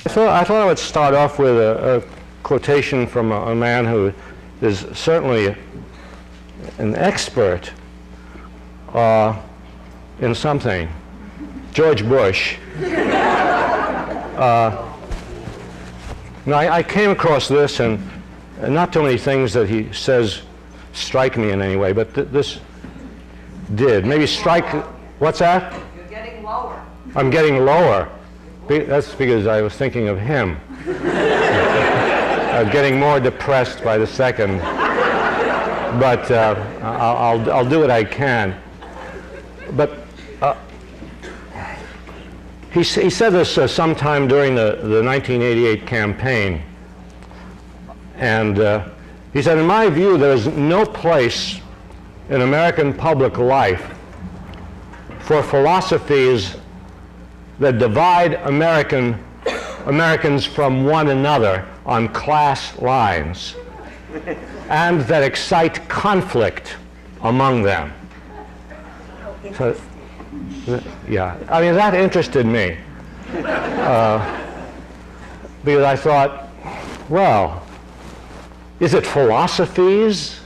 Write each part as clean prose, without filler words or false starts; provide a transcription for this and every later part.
I thought I would start off with a quotation from a man who is certainly an expert in something, George Bush. Now, I came across this, and not too many things that he says strike me in any way, but this did. Maybe strike, what's that? You're getting lower. I'm getting lower. That's because I was thinking of him. Getting more depressed by the second. But I'll do what I can. But he said this sometime during the 1988 campaign. And he said, in my view, there's no place in American public life for philosophies that divide Americans from one another on class lines and that excite conflict among them. So, yeah, I mean, that interested me because I thought, well, is it philosophies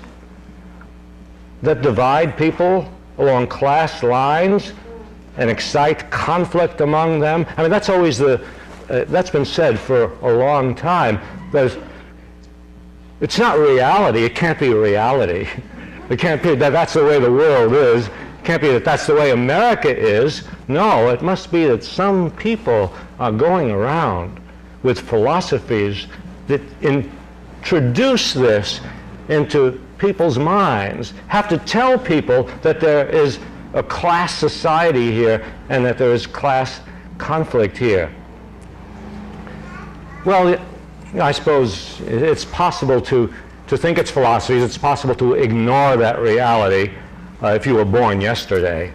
that divide people along class lines and excite conflict among them? I mean, that's always that's been said for a long time. It's not reality. It can't be reality. It can't be that that's the way the world is. It can't be that that's the way America is. No, it must be that some people are going around with philosophies that introduce this into people's minds, have to tell people that there is a class society here and that there is class conflict here. Well, I suppose it's possible to think it's philosophies. It's possible to ignore that reality if you were born yesterday,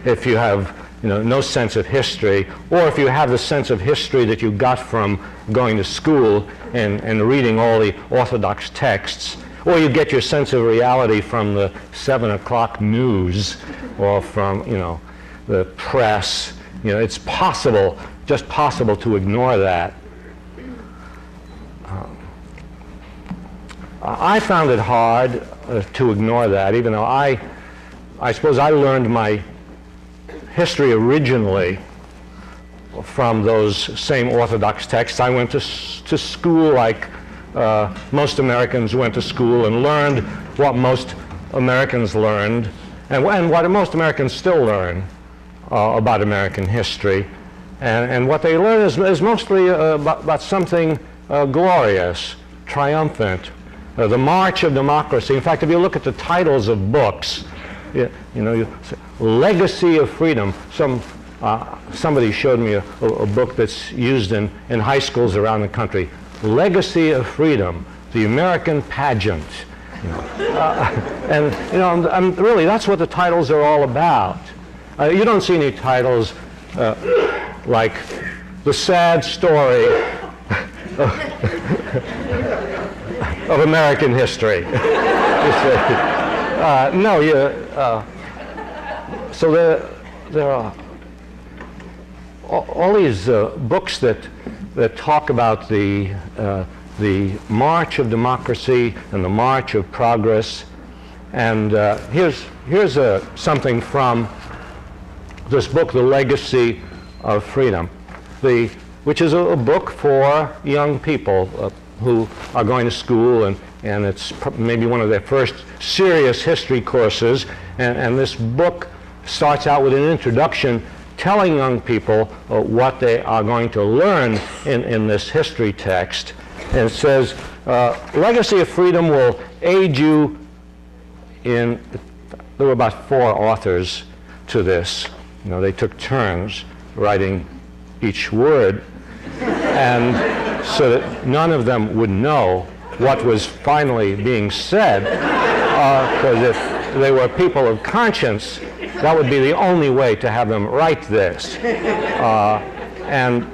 if you have no sense of history, or if you have the sense of history that you got from going to school and reading all the orthodox texts, or you get your sense of reality from the 7 o'clock news or from the press. It's possible, just possible, to ignore that. I found it hard to ignore that, even though I suppose I learned my history originally from those same Orthodox texts. I went to school like most Americans went to school and learned what most Americans learned and what most Americans still learn about American history. And what they learn is mostly about something glorious, triumphant. The March of Democracy. In fact, if you look at the titles of books, Legacy of Freedom. Somebody showed me a book that's used in high schools around the country. Legacy of Freedom, the American Pageant. And really, that's what the titles are all about. You don't see any titles like The Sad Story of American History. So there are all these books that talk about the march of democracy and the march of progress. And here's something from this book, The Legacy of Freedom, which is a book for young people who are going to school, and it's maybe one of their first serious history courses. And this book starts out with an introduction telling young people what they are going to learn in this history text. And it says, Legacy of Freedom will aid you in, there were about 4 authors to this. They took turns writing each word, and so that none of them would know what was finally being said, because if they were people of conscience, that would be the only way to have them write this. And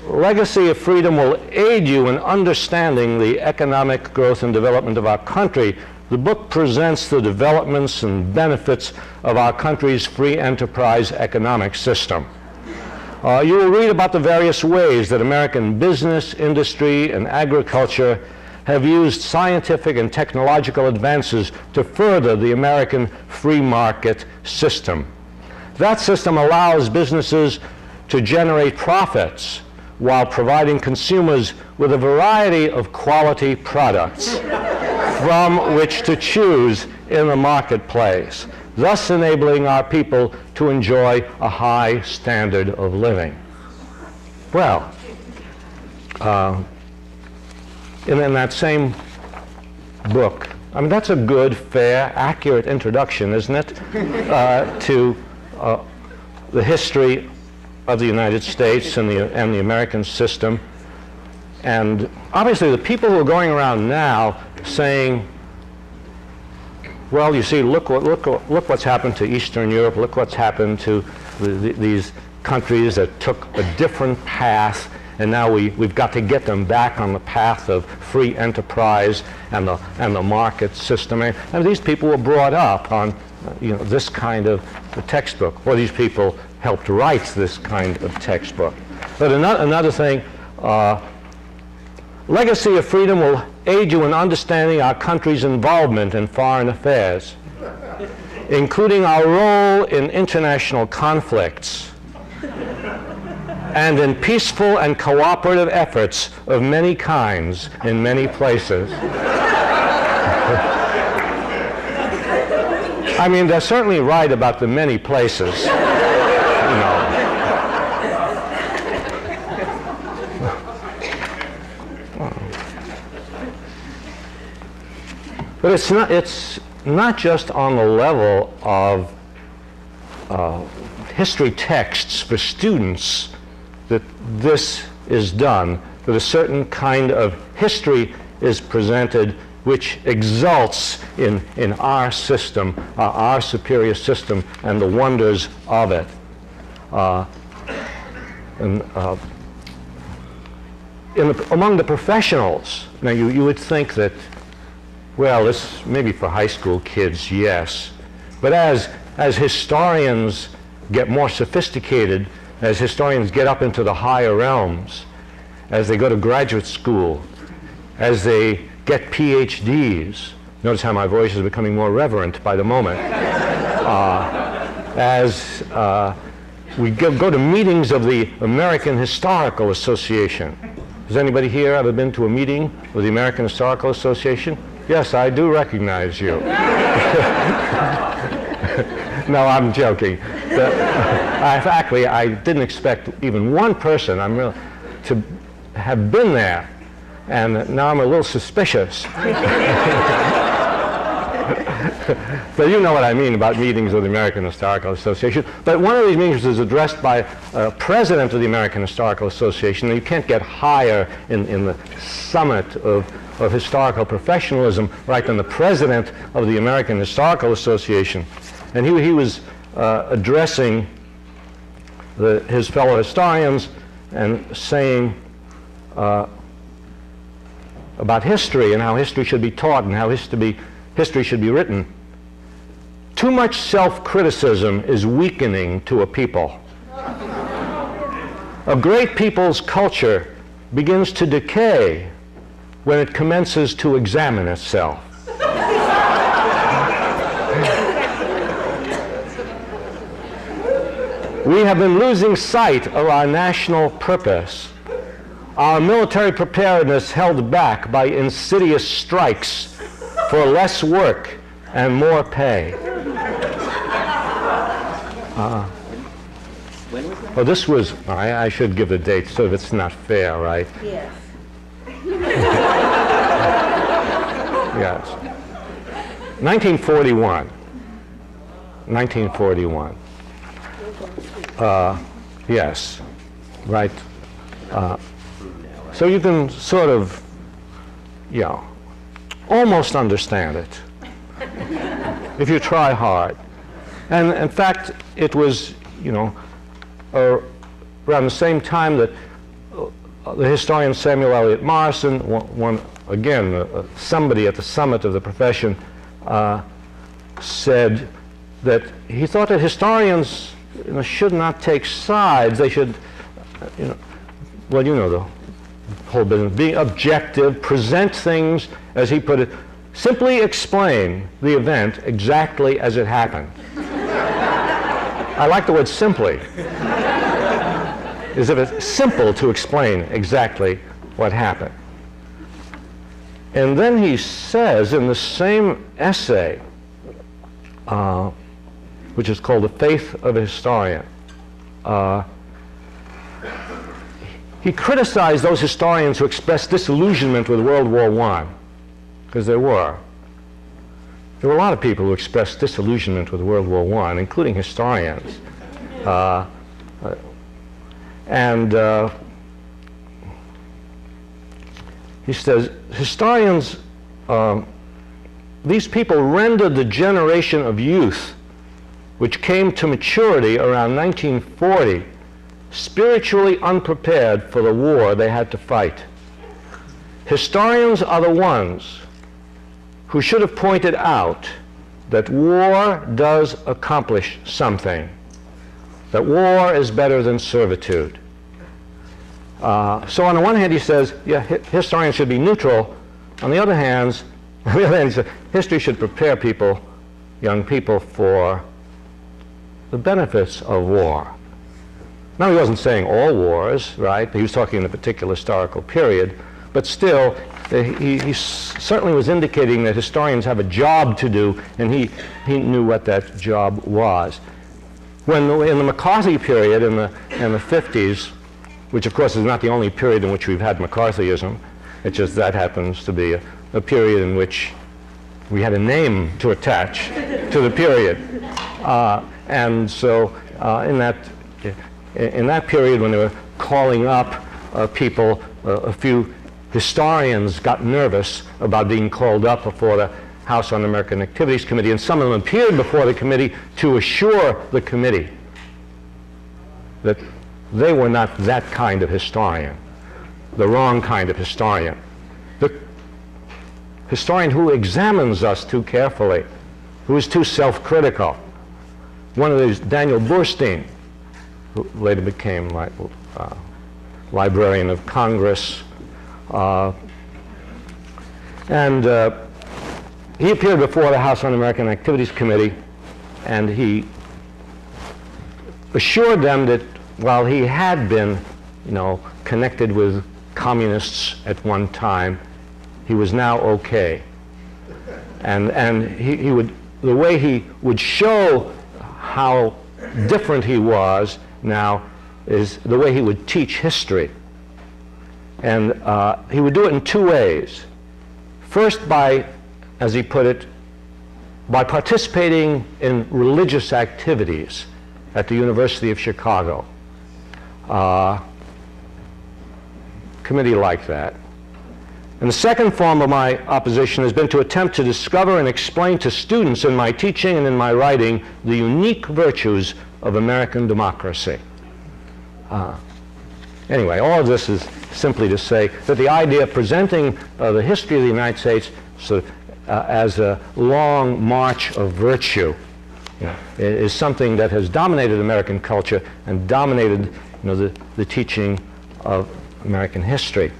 Legacy of Freedom will aid you in understanding the economic growth and development of our country. The book presents the developments and benefits of our country's free enterprise economic system. You will read about the various ways that American business, industry, and agriculture have used scientific and technological advances to further the American free market system. That system allows businesses to generate profits while providing consumers with a variety of quality products from which to choose in the marketplace, thus enabling our people to enjoy a high standard of living. Well, in that same book, I mean, that's a good, fair, accurate introduction, isn't it, to the history of the United States and the American system. And obviously the people who are going around now saying, well, you see, look what's happened to Eastern Europe, look what's happened to these countries that took a different path, and now we've got to get them back on the path of free enterprise and the market system. And these people were brought up on this kind of textbook, or these people helped write this kind of textbook. But another thing, Legacy of Freedom will aid you in understanding our country's involvement in foreign affairs, including our role in international conflicts and in peaceful and cooperative efforts of many kinds in many places. I mean, they're certainly right about the many places, But it's not just on the level of history texts for students that this is done, that a certain kind of history is presented which exalts in our system, our superior system, and the wonders of it. Among the professionals, now you would think that, well, this maybe for high school kids, yes. But as historians get more sophisticated, as historians get up into the higher realms, as they go to graduate school, as they get PhDs, notice how my voice is becoming more reverent by the moment, as we go to meetings of the American Historical Association. Has anybody here ever been to a meeting of the American Historical Association? Yes, I do recognize you. No, I'm joking. Actually, I didn't expect even one person to have been there, and now I'm a little suspicious. But you know what I mean about meetings of the American Historical Association. But one of these meetings is addressed by a president of the American Historical Association, and you can't get higher in the summit of historical professionalism, right, than the president of the American Historical Association. And he was addressing his fellow historians and saying about history and how history should be taught and how history should be written. Too much self-criticism is weakening to a people. A great people's culture begins to decay when it commences to examine itself. We have been losing sight of our national purpose. Our military preparedness held back by insidious strikes for less work and more pay. Well, this was, I should give the date so that it's not fair, right? Yes. Yes. 1941. 1941. Yes, right. So you can sort of, almost understand it if you try hard. And in fact, it was, around the same time that the historian Samuel Eliot Morison, somebody at the summit of the profession, said that he thought that historians should not take sides. They should, well, you know the whole business. Be objective, present things, as he put it, simply explain the event exactly as it happened. I like the word simply. As if it's simple to explain exactly what happened. And then he says in the same essay, which is called The Faith of a Historian, he criticized those historians who expressed disillusionment with World War I, because there were a lot of people who expressed disillusionment with World War I, including historians. He says, historians, these people rendered the generation of youth which came to maturity around 1940 spiritually unprepared for the war they had to fight. Historians are the ones who should have pointed out that war does accomplish something, that war is better than servitude. So on the one hand he says, yeah, historians should be neutral. On the other hand, he says, history should prepare people, young people, for the benefits of war. Now, he wasn't saying all wars, right? He was talking in a particular historical period, but still, he certainly was indicating that historians have a job to do, and he knew what that job was. In the McCarthy period, in the 50s, which of course is not the only period in which we've had McCarthyism, it's just that happens to be a period in which we had a name to attach to the period. And so in that period when they were calling up people, a few historians got nervous about being called up before the House On-American Activities Committee, and some of them appeared before the committee to assure the committee that they were not that kind of historian, the wrong kind of historian, the historian who examines us too carefully, who is too self-critical. One of these, Daniel Burstein, who later became Librarian of Congress, and he appeared before the House On-American Activities Committee, and he assured them that while he had been, connected with communists at one time, he was now okay. And the way he would show how different he was now is the way he would teach history. And he would do it in two ways. First, by, as he put it, by participating in religious activities at the University of Chicago. Committee like that. And the second form of my opposition has been to attempt to discover and explain to students in my teaching and in my writing the unique virtues of American democracy. Anyway, all of this is simply to say that the idea of presenting the history of the United States as a long march of virtue is something that has dominated American culture and dominated the teaching of American history.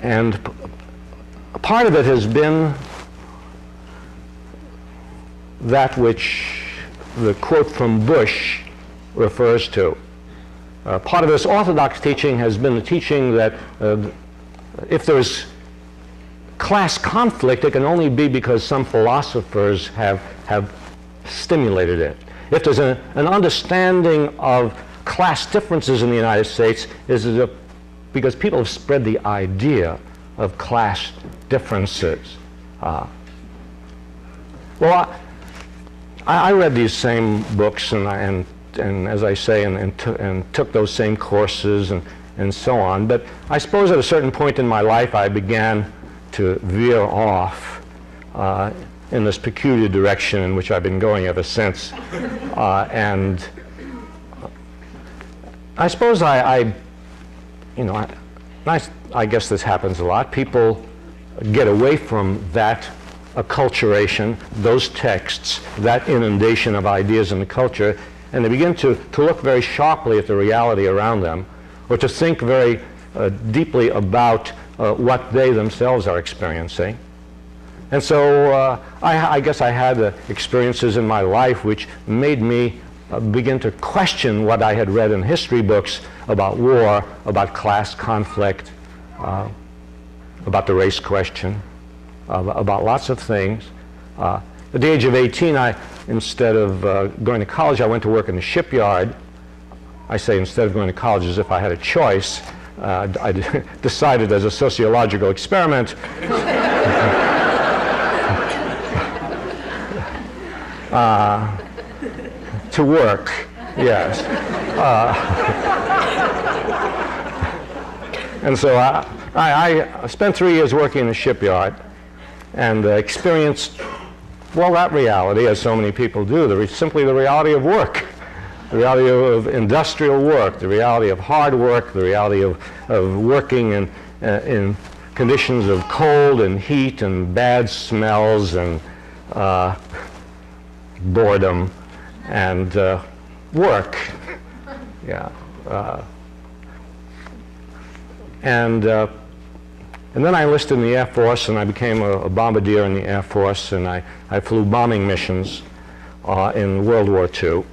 And part of it has been that which the quote from Bush refers to. Part of this orthodox teaching has been the teaching that if there is class conflict, it can only be because some philosophers have stimulated it. If there's an understanding of class differences in the United States, is because people have spread the idea of class differences. Well, I read these same books, and as I say, and took those same courses and so on. But I suppose at a certain point in my life, I began to veer off in this peculiar direction in which I've been going ever since. And I suppose I guess this happens a lot. People get away from that acculturation, those texts, that inundation of ideas in the culture, and they begin to look very sharply at the reality around them, or to think very deeply about what they themselves are experiencing. And so I guess I had experiences in my life which made me begin to question what I had read in history books about war, about class conflict, about the race question, about lots of things. At the age of 18, instead of going to college, I went to work in the shipyard. I say instead of going to college as if I had a choice. I decided as a sociological experiment to work, yes. And so I spent 3 years working in the shipyard and experienced, well, that reality, as so many people do, simply the reality of work, the reality of industrial work, the reality of hard work, the reality of working in conditions of cold and heat and bad smells and boredom and work. Yeah. And then I enlisted in the Air Force, and I became a bombardier in the Air Force, and I flew bombing missions in World War II.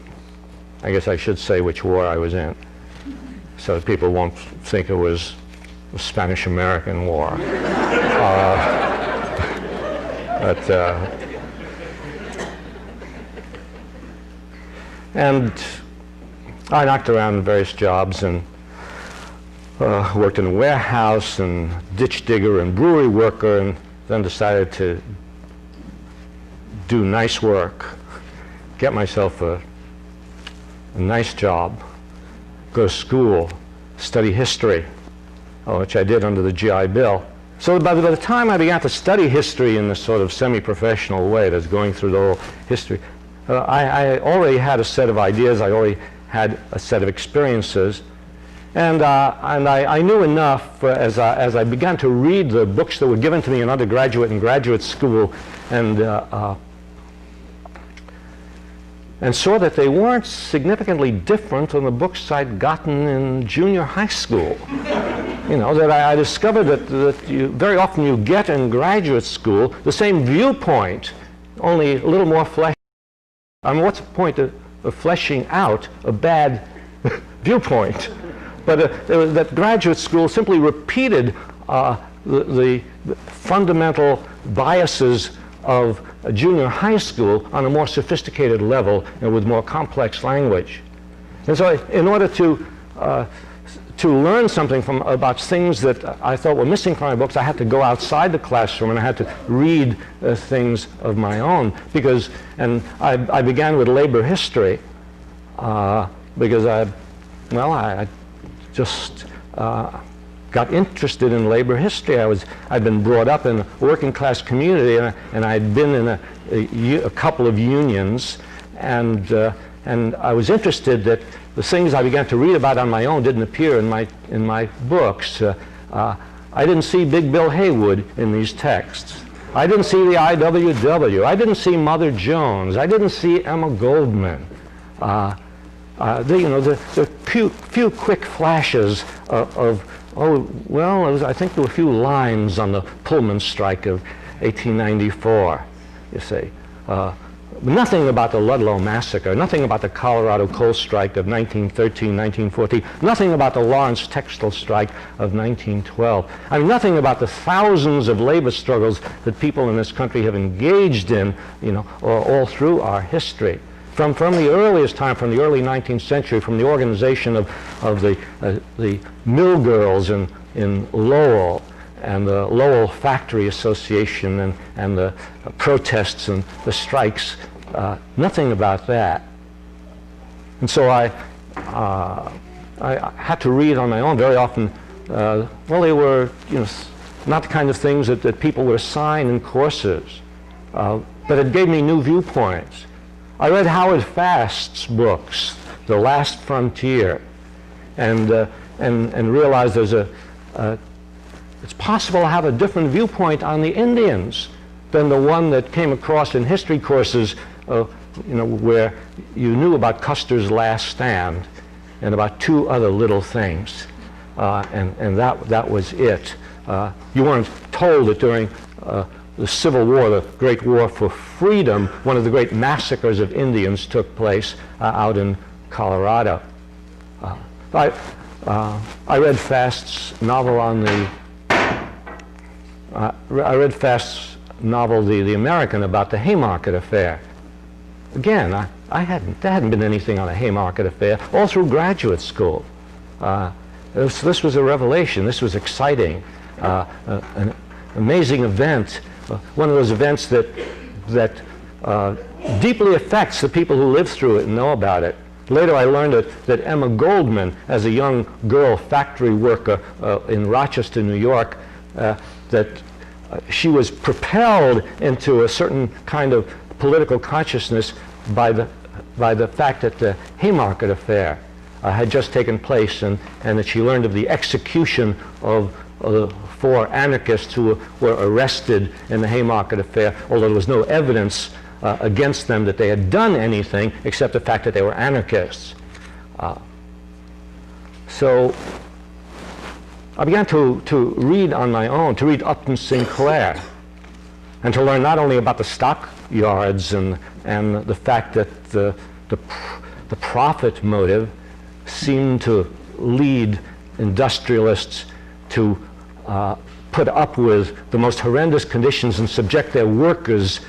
I guess I should say which war I was in, so that people won't think it was the Spanish-American War. And I knocked around various jobs and worked in a warehouse and ditch digger and brewery worker, and then decided to do nice work, get myself a nice job, go to school, study history, which I did under the GI Bill. So by the time I began to study history in this sort of semi-professional way that's going through the whole history, I already had a set of ideas, I already had a set of experiences, and I knew enough as I began to read the books that were given to me in undergraduate and graduate school, and saw that they weren't significantly different from the books I'd gotten in junior high school. You know, that I discovered that very often you get in graduate school the same viewpoint, only a little more fleshed. I mean, what's the point of fleshing out a bad viewpoint? But that graduate school simply repeated the fundamental biases of a junior high school on a more sophisticated level and with more complex language. And so in order to learn something about things that I thought were missing from my books, I had to go outside the classroom and I had to read things of my own. And I began with labor history because I just got interested in labor history. I'd been brought up in a working class community, and I'd been in a couple of unions, and I was interested that the things I began to read about on my own didn't appear in my books. I didn't see Big Bill Haywood in these texts. I didn't see the IWW. I didn't see Mother Jones. I didn't see Emma Goldman. The few quick flashes of I think there were a few lines on the Pullman strike of 1894, you see. Nothing about the Ludlow Massacre, nothing about the Colorado Coal Strike of 1913, 1914, nothing about the Lawrence Textile Strike of 1912. I mean, nothing about the thousands of labor struggles that people in this country have engaged in, all through our history. From the earliest time, from the early 19th century, from the organization of the mill girls in Lowell, and the Lowell Factory Association, and the protests and the strikes, nothing about that. And so I had to read on my own very often. They were not the kind of things that people would assign in courses, but it gave me new viewpoints. I read Howard Fast's books, The Last Frontier, and realized it's possible to have a different viewpoint on the Indians than the one that came across in history courses, where you knew about Custer's last stand and about two other little things, and that was it. You weren't told that during the Civil War, the Great War for Freedom, one of the great massacres of Indians took place out in Colorado. I read Fast's novel on the. I read Fast's novel, The American, about the Haymarket Affair. Again, there hadn't been anything on a Haymarket Affair all through graduate school. This was a revelation. This was exciting, an amazing event. One of those events that deeply affects the people who live through it and know about it. Later I learned that Emma Goldman, as a young girl factory worker in Rochester, New York, that she was propelled into a certain kind of political consciousness by the fact that the Haymarket Affair had just taken place, and that she learned of the execution of the 4 anarchists who were arrested in the Haymarket Affair, although there was no evidence against them that they had done anything except the fact that they were anarchists. So I began to read on my own, to read Upton Sinclair, and to learn not only about the stockyards and the fact that the profit motive seemed to lead industrialists to put up with the most horrendous conditions and subject their workers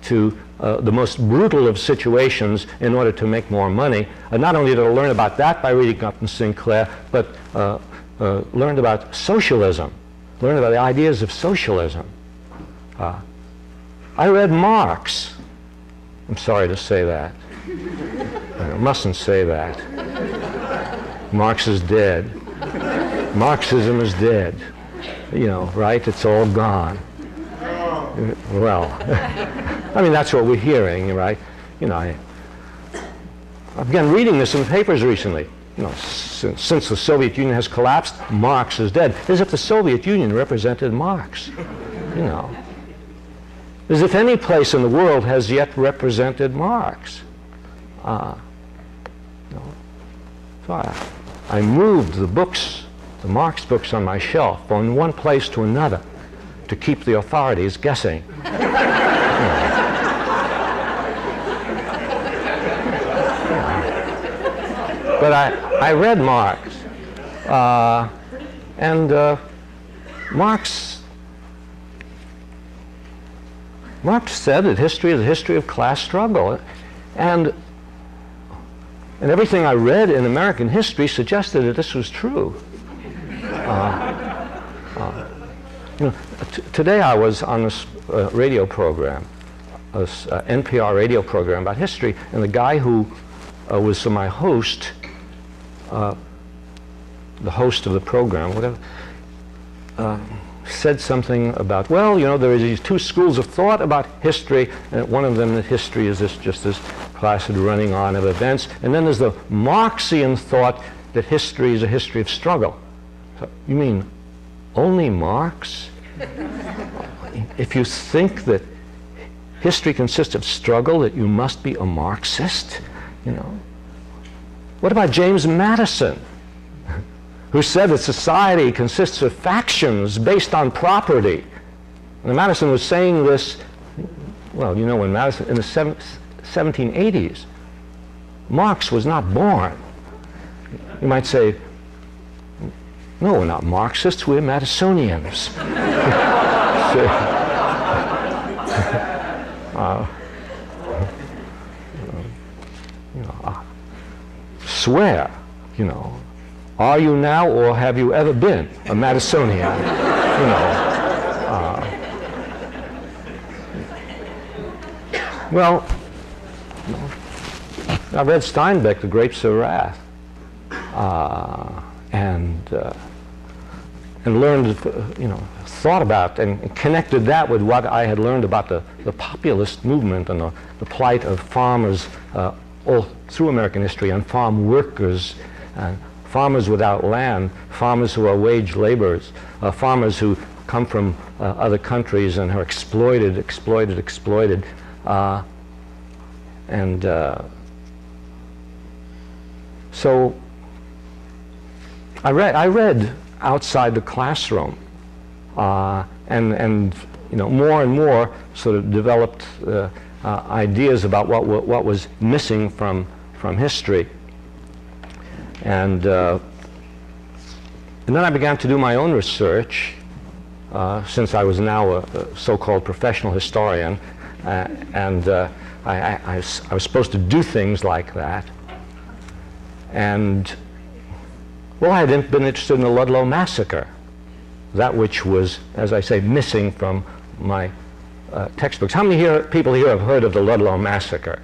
to the most brutal of situations in order to make more money. And not only did I learn about that by reading Upton Sinclair, but learned about socialism, learned about the ideas of socialism. I read Marx. I'm sorry to say that. I mustn't say that. Marx is dead. Marxism is dead. Right? It's all gone. Well, I mean, that's what we're hearing, right? I began reading this in the papers recently. Since the Soviet Union has collapsed, Marx is dead. As if the Soviet Union represented Marx. As if any place in the world has yet represented Marx. So I moved the books, the Marx books on my shelf, from one place to another to keep the authorities guessing. But I read Marx, and Marx said that history is a history of class struggle, and everything I read in American history suggested that this was true. Today I was on this radio program, this NPR radio program about history, and the guy who was my host, the host of the program, whatever, said something about, well, there are these 2 schools of thought about history, and one of them, that history is just this placid running on of events, and then there's the Marxian thought that history is a history of struggle. So, you mean only Marx? If you think that history consists of struggle, that you must be a Marxist? What about James Madison, who said that society consists of factions based on property? And Madison was saying this, well, when Madison, in the 1780s, Marx was not born. You might say, no, we're not Marxists, we're Madisonians. Swear, are you now or have you ever been a Madisonian? Well, I read Steinbeck, The Grapes of Wrath, and learned, thought about and connected that with what I had learned about the populist movement and the plight of farmers all through American history, and farm workers, and farmers without land, farmers who are wage laborers, farmers who come from other countries and are exploited. So I read outside the classroom, and more and more sort of developed ideas about what was missing from history, and then I began to do my own research, since I was now a so-called professional historian, and I was supposed to do things like that. And, well, I had been interested in the Ludlow Massacre, that which was, as I say, missing from my textbooks. How many people here have heard of the Ludlow Massacre?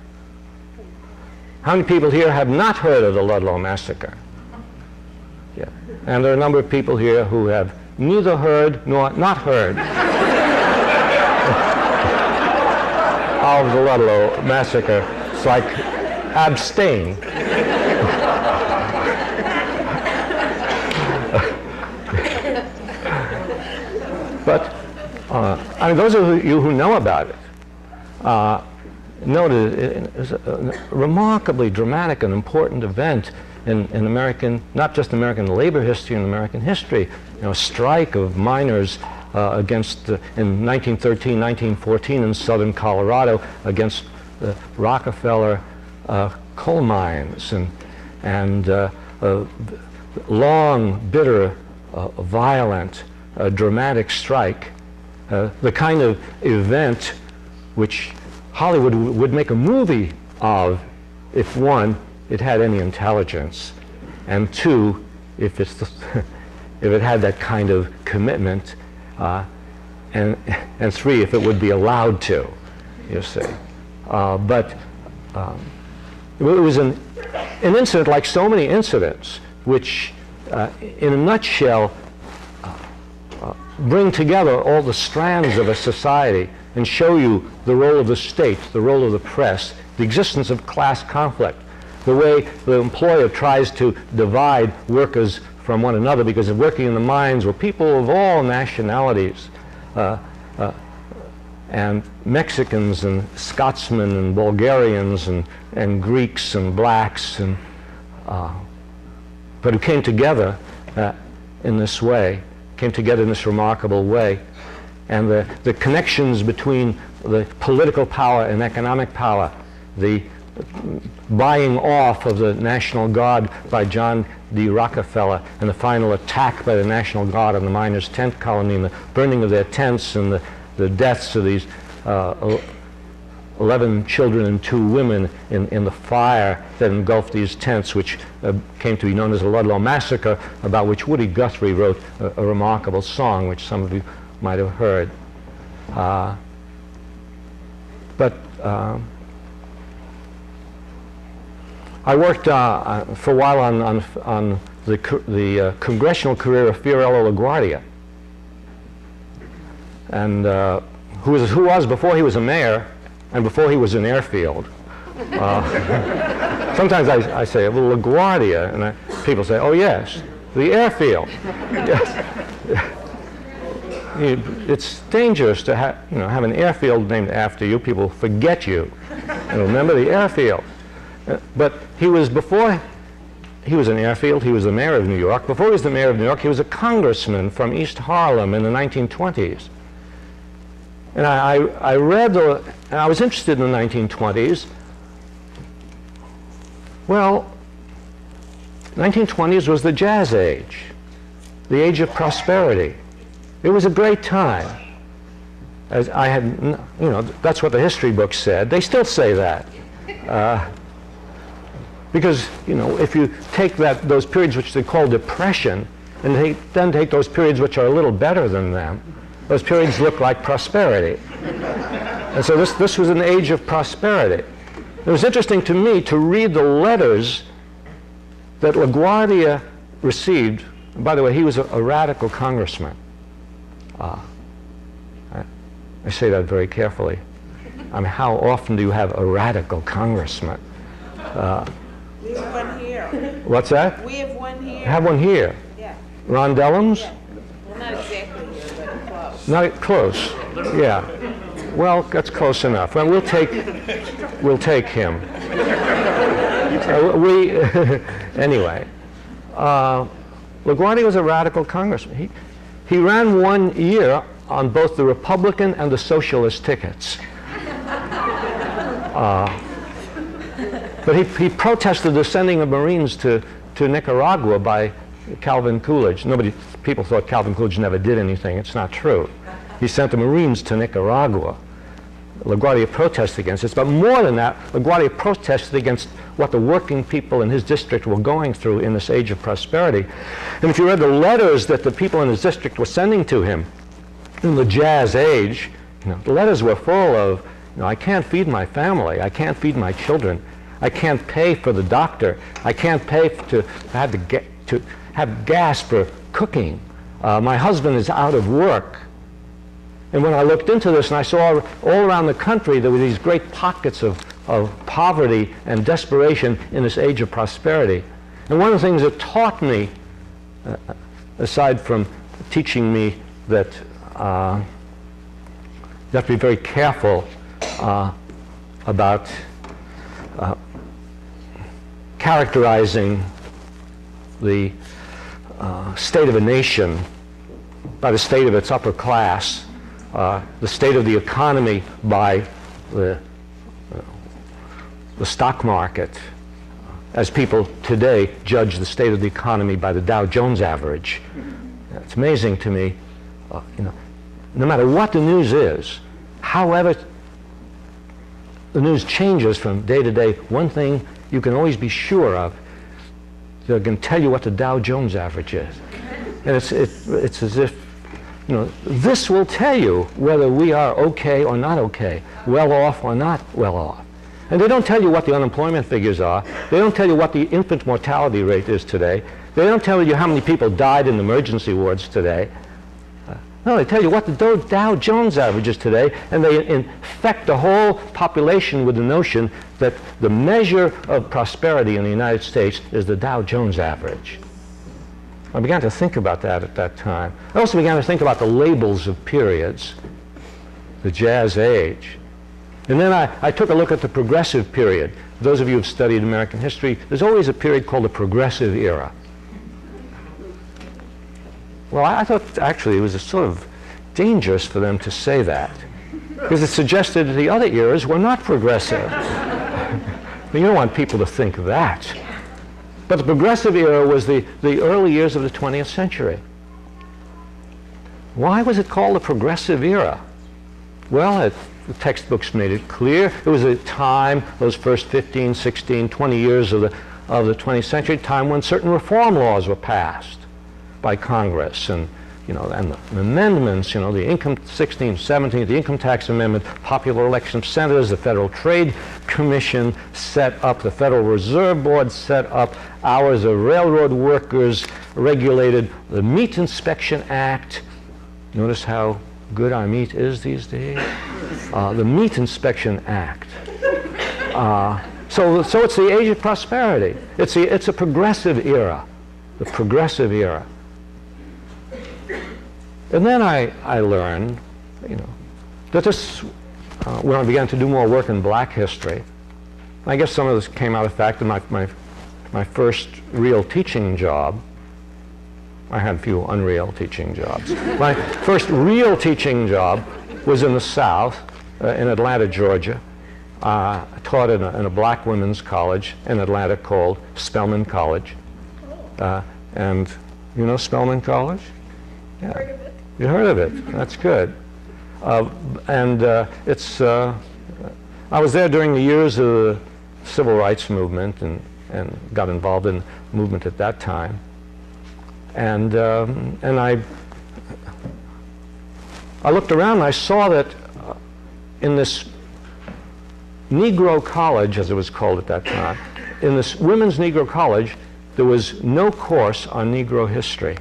How many people here have not heard of the Ludlow Massacre? Yeah. And there are a number of people here who have neither heard nor not heard of the Ludlow Massacre. It's like abstain. But I mean, those of you who know about it know that it is a remarkably dramatic and important event in American, not just American labor history, in American history. A strike of miners against, in 1913, 1914 in southern Colorado against the Rockefeller coal mines, and long, bitter, violent, dramatic strike, the kind of event which Hollywood would make a movie of if, one, it had any intelligence, and two, if it had that kind of commitment, and three, if it would be allowed to, you see. But it was an incident like so many incidents which, in a nutshell, bring together all the strands of a society and show you the role of the state, the role of the press, the existence of class conflict, the way the employer tries to divide workers from one another, because working in the mines were people of all nationalities, and Mexicans and Scotsmen and Bulgarians and Greeks and blacks, but who came together in this way, came together in this remarkable way. And the connections between the political power and economic power, the buying off of the National Guard by John D. Rockefeller, and the final attack by the National Guard on the miners' tent colony, and the burning of their tents, and the deaths of these 11 children and 2 women in the fire that engulfed these tents, which came to be known as the Ludlow Massacre, about which Woody Guthrie wrote a remarkable song, which some of you might have heard. But I worked for a while on the congressional career of Fiorello LaGuardia, and who was, before he was a mayor and before he was an airfield. Sometimes I say, well, LaGuardia, and people say, oh yes, the airfield. Yes. It's dangerous to have an airfield named after you. People forget you and remember the airfield. But before he was an airfield, he was the mayor of New York. Before he was the mayor of New York, he was a congressman from East Harlem in the 1920s. And I read, and I was interested in the 1920s. Well, 1920s was the jazz age, the age of prosperity. It was a great time. As I had, that's what the history books said. They still say that. Because, if you take those periods which they call depression, and then take those periods which are a little better than them, those periods look like prosperity. And so this was an age of prosperity. It was interesting to me to read the letters that LaGuardia received. And by the way, he was a radical congressman. I say that very carefully. I mean, how often do you have a radical congressman? We have one here. What's that? We have one here. Have one here. Yeah. Ron Dellums? Yeah. Well, not exactly here, but close. Not close. Yeah. Well, that's close enough. Well, we'll take him. Anyway, LaGuardia was a radical congressman. He ran 1 year on both the Republican and the Socialist tickets. But he protested the sending of Marines to Nicaragua by Calvin Coolidge. People thought Calvin Coolidge never did anything. It's not true. He sent the Marines to Nicaragua. LaGuardia protested against this, but more than that, LaGuardia protested against what the working people in his district were going through in this age of prosperity. And if you read the letters that the people in his district were sending to him in the Jazz Age, the letters were full of, I can't feed my family, I can't feed my children, I can't pay for the doctor, I can't pay to have gas for cooking, my husband is out of work. And when I looked into this and I saw all around the country there were these great pockets of poverty and desperation in this age of prosperity. And one of the things it taught me, aside from teaching me that you have to be very careful about characterizing the state of a nation by the state of its upper class, the state of the economy by the stock market, as people today judge the state of the economy by the Dow Jones average. It's amazing to me, no matter what the news is, however the news changes from day to day, one thing you can always be sure of, they can tell you what the Dow Jones average is. And it's as if, this will tell you whether we are okay or not okay, well off or not well off. And they don't tell you what the unemployment figures are. They don't tell you what the infant mortality rate is today. They don't tell you how many people died in emergency wards today. No, they tell you what the Dow Jones average is today, and they infect the whole population with the notion that the measure of prosperity in the United States is the Dow Jones average. I began to think about that at that time. I also began to think about the labels of periods, the Jazz Age. And then I took a look at the Progressive period. Those of you who have studied American history, there's always a period called the Progressive era. Well, I thought actually it was sort of dangerous for them to say that, because it suggested that the other eras were not progressive. You don't want people to think that. But the Progressive era was the early years of the 20th century. Why was it called the Progressive era? Well, the textbooks made it clear. It was a time, those first 15, 16, 20 years of the 20th century, time when certain reform laws were passed by Congress, and and the amendments, the income 16th, 17th, the income tax amendment, popular election of senators, the Federal Trade Commission set up, the Federal Reserve Board set up, hours of railroad workers regulated, the Meat Inspection Act. Notice how good our meat is these days. The Meat Inspection Act. So it's the age of prosperity. It's a progressive era, the progressive era. And then I learned, that this, when I began to do more work in black history, I guess some of this came out of the fact that my first real teaching job, I had a few unreal teaching jobs. My first real teaching job was in the South, in Atlanta, Georgia. I taught in a black women's college in Atlanta called Spelman College. And you know Spelman College? Yeah. You heard of it? That's good. I was there during the years of the civil rights movement and got involved in the movement at that time. And I looked around and I saw that in this Negro college, as it was called at that time, in this women's Negro college, there was no course on Negro history.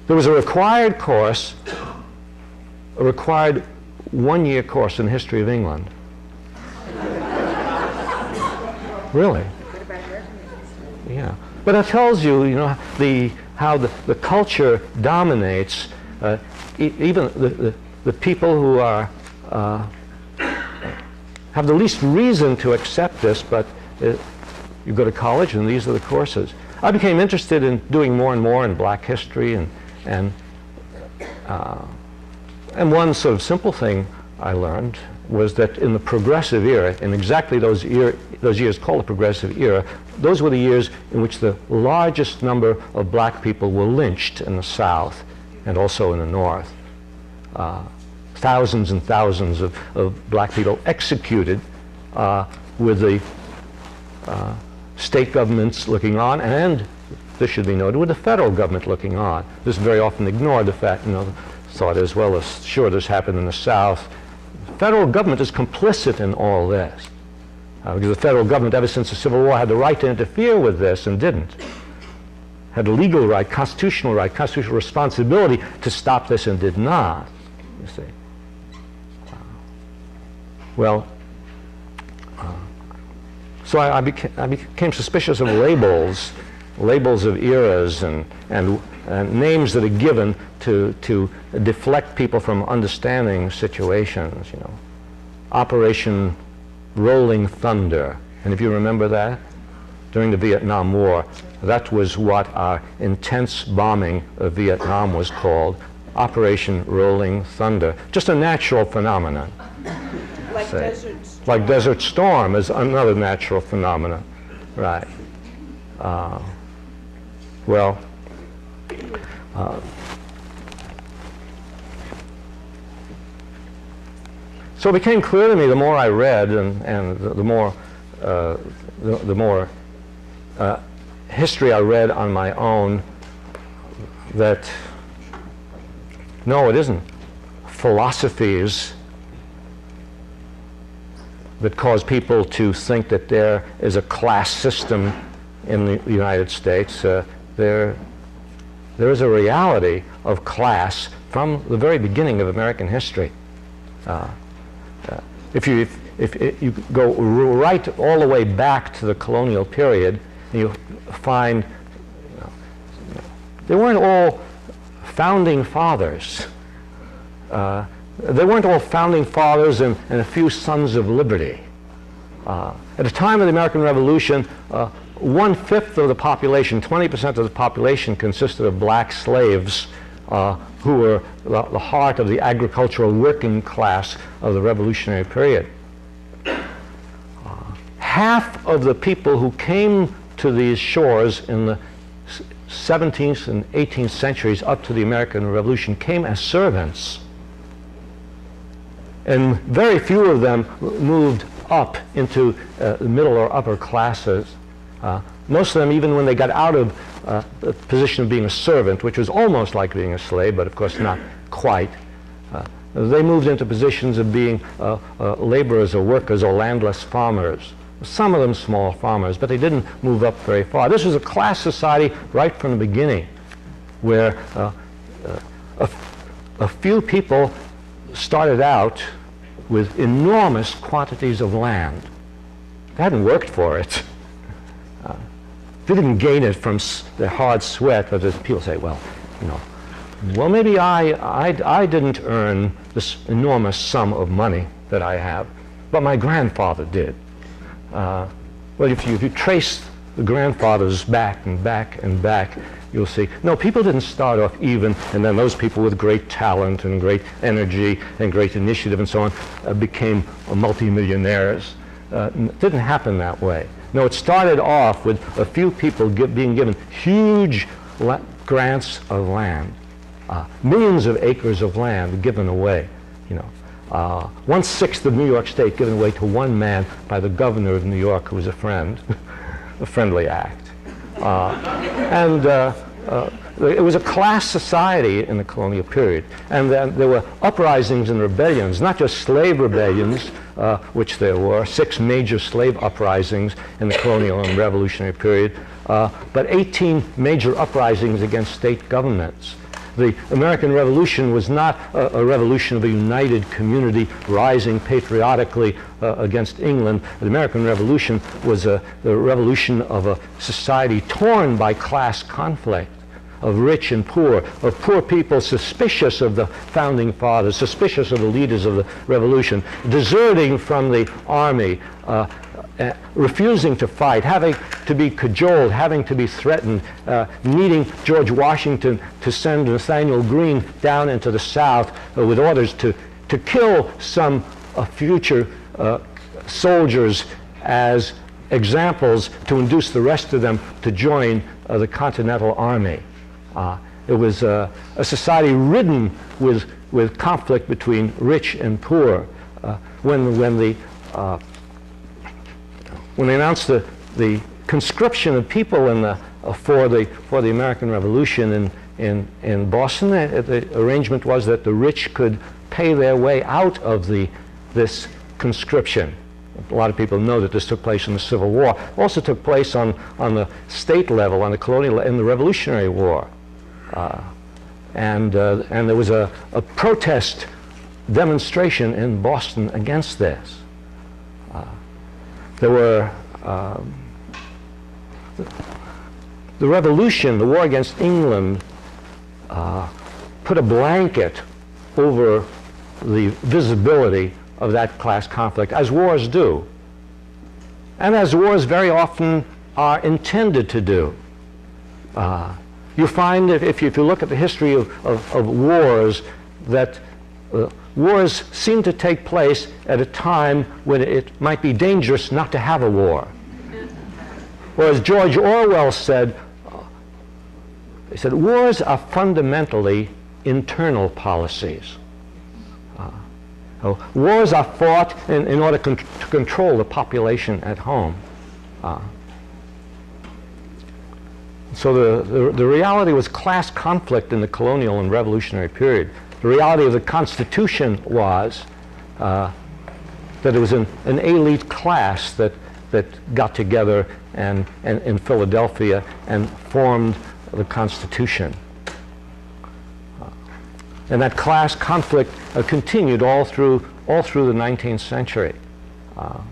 There was a required course, a required one-year course in the history of England. Really? Yeah. But it tells you, how the culture dominates even the people who are have the least reason to accept this, but you go to college and these are the courses. I became interested in doing more and more in black history, and one sort of simple thing I learned was that in the progressive era, in exactly those years called the progressive era, those were the years in which the largest number of black people were lynched in the South and also in the North. Thousands and thousands of black people executed with the state governments looking on, and this should be noted, with the federal government looking on. This is very often ignored, the fact, thought as well as, sure, this happened in the South. The federal government is complicit in all this. Because the federal government, ever since the Civil War, had the right to interfere with this and didn't. Had a legal right, constitutional responsibility to stop this and did not, you see. So I became suspicious of labels of eras and names that are given to deflect people from understanding situations, Operation Rolling Thunder. And if you remember that, during the Vietnam War, that was what our intense bombing of Vietnam was called, Operation Rolling Thunder. Just a natural phenomenon. Like Desert Storm. Like Desert Storm is another natural phenomenon, right? So it became clear to me the more I read and the more history I read on my own that no, it isn't philosophies that cause people to think that there is a class system in the United States. There is a reality of class from the very beginning of American history. If you go right all the way back to the colonial period, you find they weren't all founding fathers. They weren't all founding fathers and a few sons of liberty. At the time of the American Revolution, 1/5 of the population, 20% of the population, consisted of black slaves who were the heart of the agricultural working class of the Revolutionary period. Half of the people who came to these shores in the 17th and 18th centuries up to the American Revolution came as servants. And very few of them moved up into the middle or upper classes. Most of them, even when they got out of the position of being a servant, which was almost like being a slave, but of course not quite, they moved into positions of being laborers or workers or landless farmers. Some of them small farmers, but they didn't move up very far. This was a class society right from the beginning, where a few people started out with enormous quantities of land. They hadn't worked for it. They didn't gain it from their hard sweat, but as people say, well, well, maybe I didn't earn this enormous sum of money that I have, but my grandfather did. Well, if you trace the grandfathers back and back and back, you'll see, no, people didn't start off even, and then those people with great talent and great energy and great initiative and so on became multimillionaires. It didn't happen that way. No, it started off with a few people being given huge grants of land, millions of acres of land given away. 1/6 of New York State given away to one man by the governor of New York, who was a friend, a friendly act. It was a class society in the colonial period, and then there were uprisings and rebellions, not just slave rebellions, which there were 6 major slave uprisings in the colonial and revolutionary period, but 18 major uprisings against state governments. The American Revolution was not a revolution of a united community rising patriotically against England. The American Revolution was the revolution of a society torn by class conflict. of rich and poor, of poor people suspicious of the founding fathers, suspicious of the leaders of the revolution, deserting from the army, refusing to fight, having to be cajoled, having to be threatened, needing George Washington to send Nathanael Greene down into the South with orders to kill some future soldiers as examples to induce the rest of them to join the Continental Army. It was a society ridden with conflict between rich and poor. When they announced the conscription of people for the American Revolution in Boston, the arrangement was that the rich could pay their way out of this conscription. A lot of people know that this took place in the Civil War. It also took place on the state level, on the colonial, in the Revolutionary War. And there was a protest demonstration in Boston against this. There were the Revolution, the war against England, put a blanket over the visibility of that class conflict, as wars do, and as wars very often are intended to do. You find that if you look at the history of wars, that wars seem to take place at a time when it might be dangerous not to have a war. Whereas George Orwell said, he said, wars are fundamentally internal policies. Wars are fought in order to control the population at home. So the reality was class conflict in the colonial and revolutionary period. The reality of the Constitution was that it was an elite class that got together and in Philadelphia and formed the Constitution. And that class conflict continued all through the 19th century. And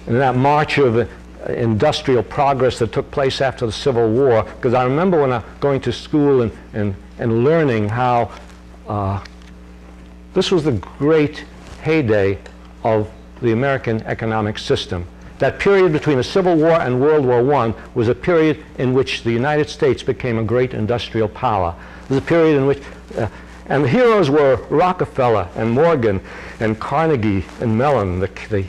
that march of industrial progress that took place after the Civil War, because I remember when I going to school and learning how this was the great heyday of the American economic system. That period between the Civil War and World War I was a period in which the United States became a great industrial power. It was a period in which, and the heroes were Rockefeller and Morgan and Carnegie and Mellon, the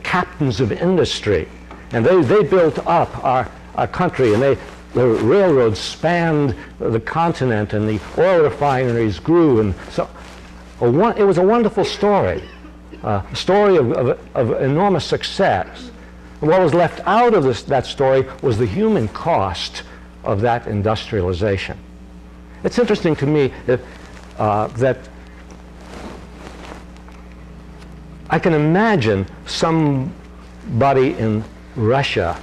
captains of industry. And they built up our country, and the railroads spanned the continent, and the oil refineries grew. And so it was a wonderful story. A story of enormous success. And what was left out of that story was the human cost of that industrialization. It's interesting to me that I can imagine somebody in Russia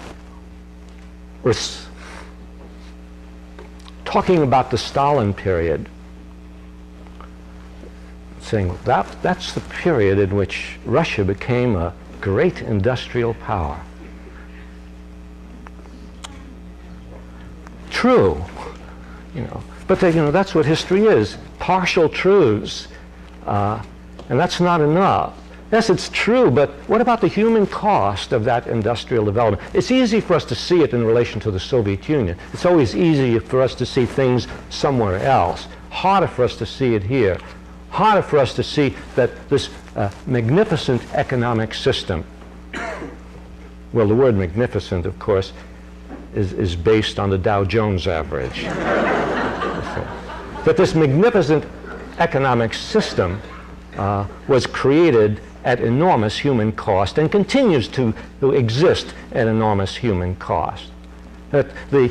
was talking about the Stalin period, saying that's the period in which Russia became a great industrial power. True, but that's what history is, partial truths, and that's not enough. Yes, it's true, but what about the human cost of that industrial development? It's easy for us to see it in relation to the Soviet Union. It's always easy for us to see things somewhere else. Harder for us to see it here. Harder for us to see that this magnificent economic system, well, the word magnificent, of course, is based on the Dow Jones average. That this magnificent economic system was created at enormous human cost and continues to exist at enormous human cost. That the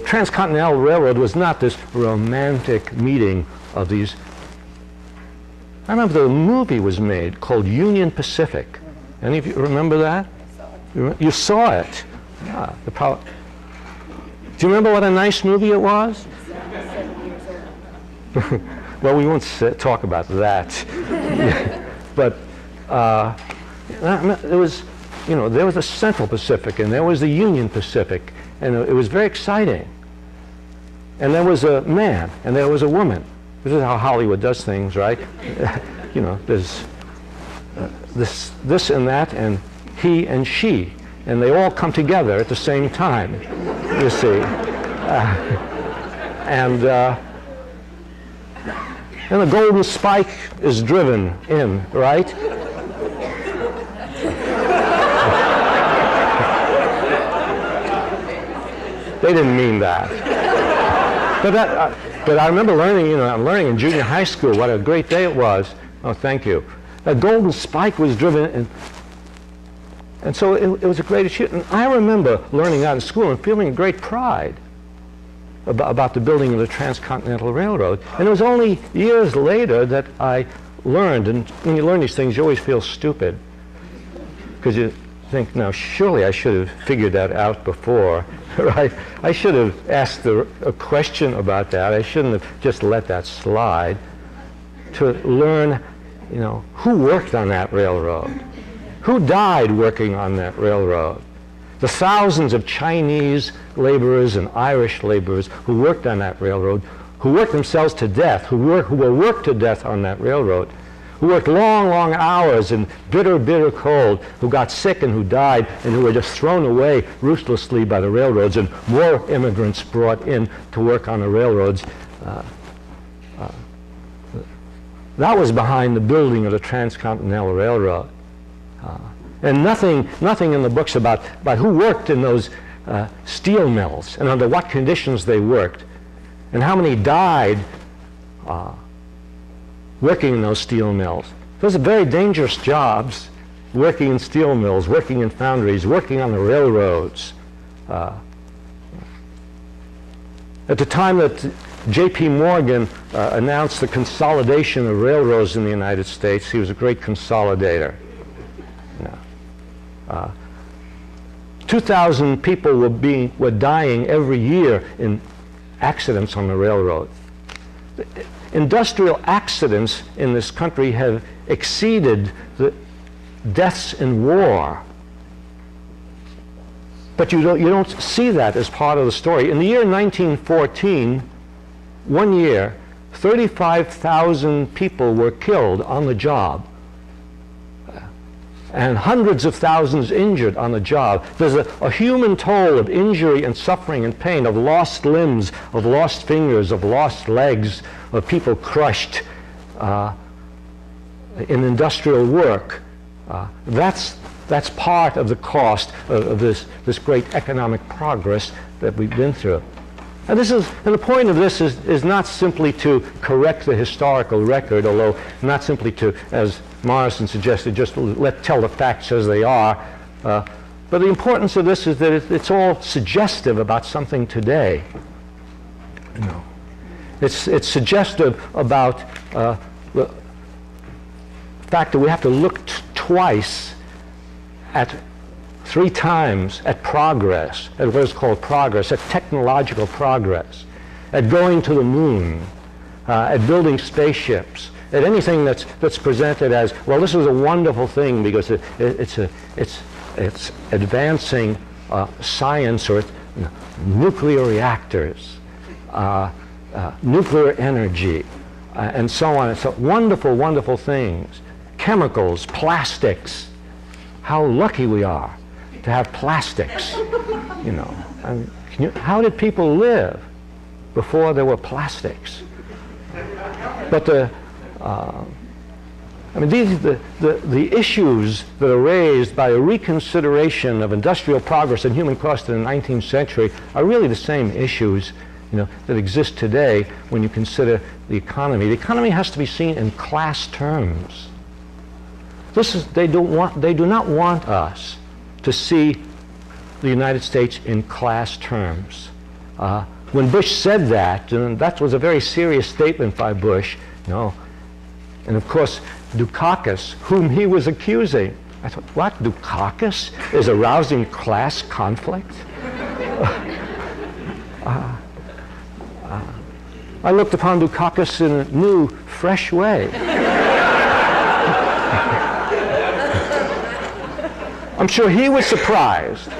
Transcontinental Railroad was not this romantic meeting of these. I remember the movie was made called Union Pacific. Any of you remember that? You saw it. Yeah, do you remember what a nice movie it was? Well, we won't talk about that. But there was the Central Pacific, and there was the Union Pacific, And it was very exciting. And there was a man, and there was a woman. This is how Hollywood does things, right? You know, there's this and that, and he and she, and they all come together at the same time, you see. And the golden spike is driven in, right? They didn't mean that. But I remember learning, you know, I'm learning in junior high school what a great day it was. Oh, thank you. That golden spike was driven, and so it was a great achievement. And I remember learning that in school and feeling great pride about the building of the Transcontinental Railroad. And it was only years later that I learned, and when you learn these things, you always feel stupid, because you think, now, surely I should have figured that out before, right? I should have asked a question about that. I shouldn't have just let that slide. To learn, you know, who worked on that railroad? Who died working on that railroad? The thousands of Chinese laborers and Irish laborers who worked on that railroad, who worked themselves to death, who were worked to death on that railroad, who worked long, long hours in bitter, bitter cold, who got sick and who died, and who were just thrown away ruthlessly by the railroads, and more immigrants brought in to work on the railroads. That was behind the building of the Transcontinental Railroad. And nothing in the books about who worked in those steel mills and under what conditions they worked, and how many died working in those steel mills. Those are very dangerous jobs, working in steel mills, working in foundries, working on the railroads. At the time that J.P. Morgan announced the consolidation of railroads in the United States, he was a great consolidator. 2,000 people were dying every year in accidents on the railroad. Industrial accidents in this country have exceeded the deaths in war. But you don't see that as part of the story. In the year 1914, 1 year, 35,000 people were killed on the job, and hundreds of thousands injured on the job. There's a human toll of injury and suffering and pain, of lost limbs, of lost fingers, of lost legs, of people crushed in industrial work. That's part of the cost of this great economic progress that we've been through. And the point of this is not simply to correct the historical record, although not simply to, as Morrison suggested, just tell the facts as they are. But the importance of this is that it's all suggestive about something today. You know, it's suggestive about the fact that we have to look twice at 3 times at progress, at what is called progress, at technological progress, at going to the moon, at building spaceships, at anything that's presented as, well, this is a wonderful thing because it's advancing science, or nuclear reactors, nuclear energy, and so on. It's wonderful, wonderful things. Chemicals, plastics. How lucky we are to have plastics, you know. And how did people live before there were plastics? But the issues that are raised by a reconsideration of industrial progress and human cost in the 19th century are really the same issues, you know, that exist today when you consider the economy. The economy has to be seen in class terms. They do not want us to see the United States in class terms. When Bush said that, and that was a very serious statement by Bush, you know, and of course Dukakis, whom he was accusing, I thought, what, Dukakis is arousing class conflict? I looked upon Dukakis in a new, fresh way. I'm sure he was surprised.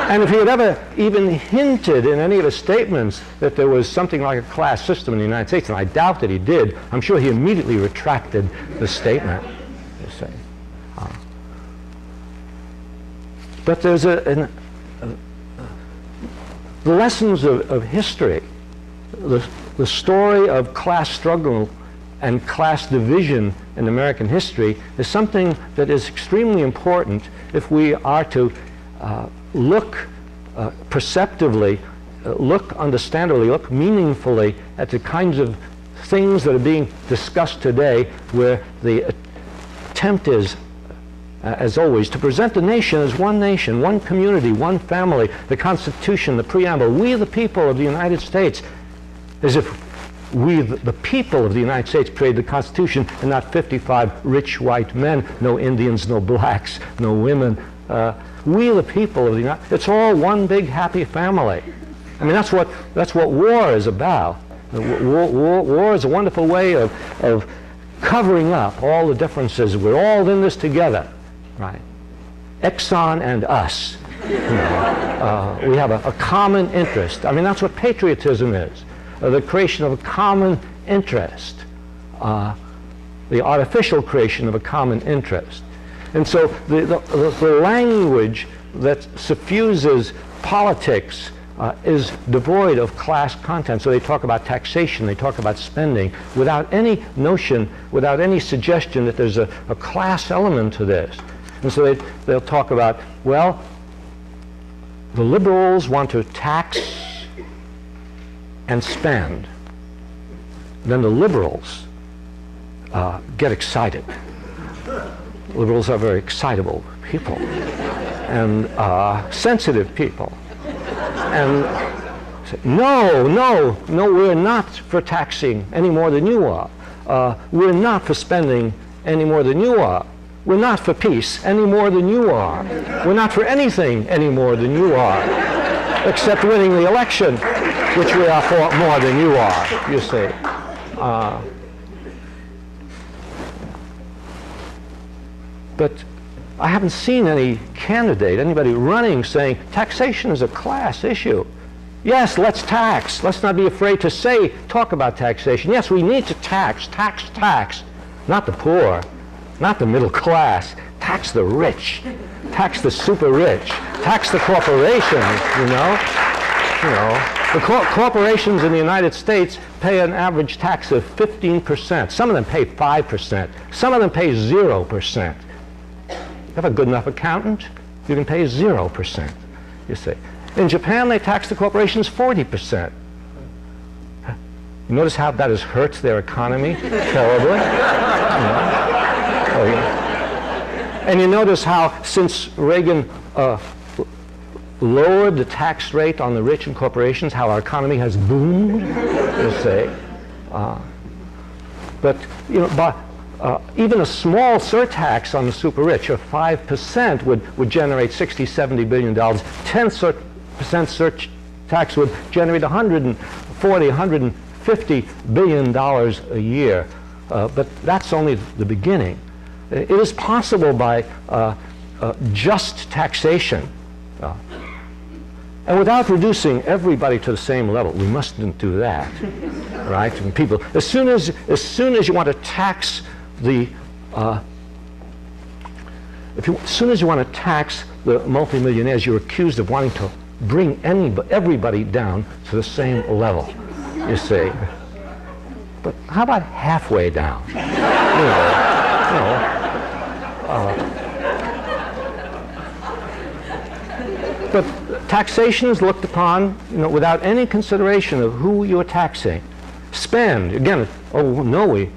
And if he had ever even hinted in any of his statements that there was something like a class system in the United States, and I doubt that he did, I'm sure he immediately retracted the statement, you see. But there's the lessons of history, the story of class struggle and class division in American history is something that is extremely important if we are to look perceptively, look understandably, look meaningfully at the kinds of things that are being discussed today, where the attempt is, as always, to present the nation as one nation, one community, one family, the Constitution, the preamble, we the people of the United States, as if we, the people of the United States, created the Constitution and not 55 rich white men, no Indians, no blacks, no women. We, the people of the United States, it's all one big happy family. I mean, that's what war is about. War is a wonderful way of covering up all the differences. We're all in this together, right? Exxon and us. You know, we have a common interest. I mean, that's what patriotism is. The creation of a common interest, the artificial creation of a common interest. And so the language that suffuses politics is devoid of class content. So they talk about taxation, they talk about spending, without any notion, without any suggestion that there's a class element to this. And so they'll talk about, well, the liberals want to tax and spend. Then the liberals get excited. Liberals are very excitable people and sensitive people. And say, no, we're not for taxing any more than you are. We're not for spending any more than you are. We're not for peace any more than you are. We're not for anything any more than you are, except winning the election, which we are for more than you are, you see. But I haven't seen any candidate, anybody running, saying taxation is a class issue. Yes, let's tax. Let's not be afraid to talk about taxation. Yes, we need to tax. Not the poor, not the middle class. Tax the rich. Tax the super rich. Tax the corporations, you know. The corporations in the United States pay an average tax of 15%. Some of them pay 5%. Some of them pay 0%. You have a good enough accountant, you can pay 0%, you see. In Japan, they tax the corporations 40%. You notice how that has hurt their economy terribly? And you notice how, since Reagan lowered the tax rate on the rich and corporations, how our economy has boomed, you see. But, you know, even a small surtax on the super rich of 5% would generate $60–70 billion. 10% surtax would generate $140–150 billion a year. But that's only the beginning. It is possible by just taxation, and without reducing everybody to the same level. We mustn't do that, right? And people, as soon as you want to tax as soon as you want to tax the multimillionaires, you're accused of wanting to bring everybody down to the same level, you see. But how about halfway down? But taxation is looked upon, without any consideration of who you're taxing. Spend, again, oh no, we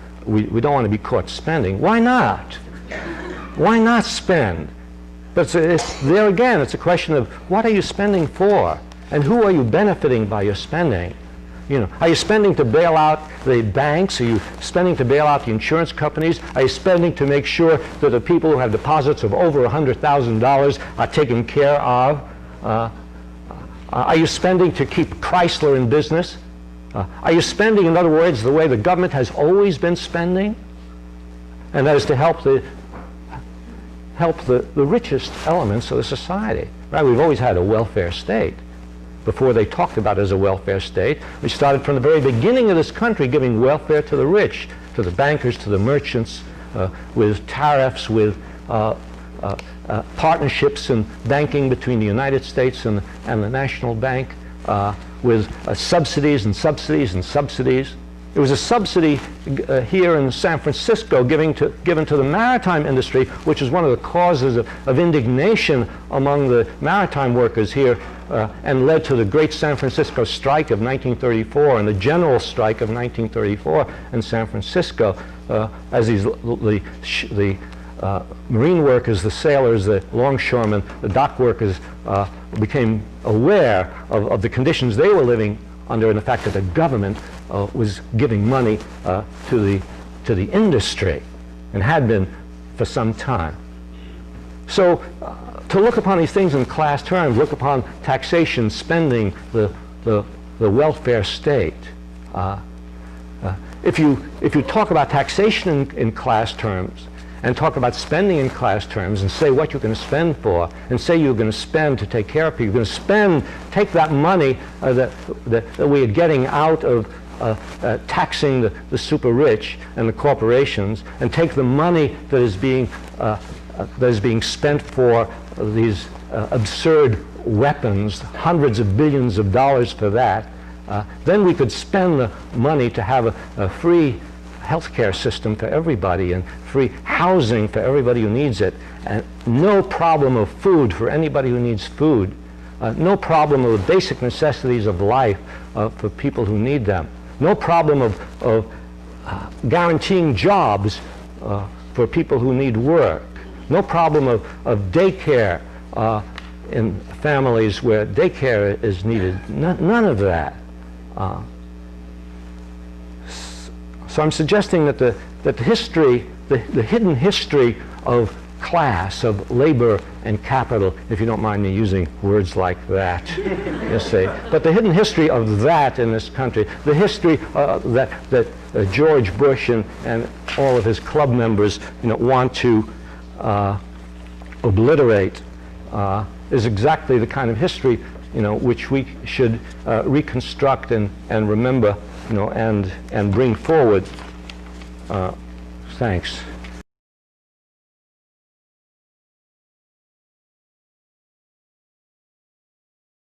don't want to be caught spending. Why not? Why not spend? But there again, it's a question of what are you spending for? And who are you benefiting by your spending? Are you spending to bail out the banks? Are you spending to bail out the insurance companies? Are you spending to make sure that the people who have deposits of over $100,000 are taken care of? Are you spending to keep Chrysler in business? Are you spending, in other words, the way the government has always been spending? And that is to help help the richest elements of the society. Right? We've always had a welfare state. Before they talked about it as a welfare state, we started from the very beginning of this country giving welfare to the rich, to the bankers, to the merchants, with tariffs, with partnerships in banking between the United States and the National Bank, with subsidies and subsidies and subsidies. There was a subsidy here in San Francisco given to the maritime industry, which is one of the causes of indignation among the maritime workers here, and led to the great San Francisco strike of 1934 and the general strike of 1934 in San Francisco, as the marine workers, the sailors, the longshoremen, the dock workers became aware of the conditions they were living under and the fact that the government was giving money to the industry and had been for some time. So to look upon these things in class terms, look upon taxation, spending, the welfare state. If you talk about taxation in class terms and talk about spending in class terms and say what you're going to spend for and say you're going to spend to take care of people, you're going to spend, take that money that we are getting out of taxing the super rich and the corporations, and take the money that is being spent for these absurd weapons, hundreds of billions of dollars for that, then we could spend the money to have a free healthcare system for everybody and free housing for everybody who needs it, and no problem of food for anybody who needs food, no problem of the basic necessities of life for people who need them, no problem of guaranteeing jobs for people who need work, no problem of daycare in families where daycare is needed, none of that. So I'm suggesting that the history, the hidden history of class, of labor and capital, if you don't mind me using words like that, you see, but the hidden history of that in this country, the history that George Bush and all of his club members, want to obliterate, is exactly the kind of history, which we should reconstruct and remember, and bring forward. Thanks.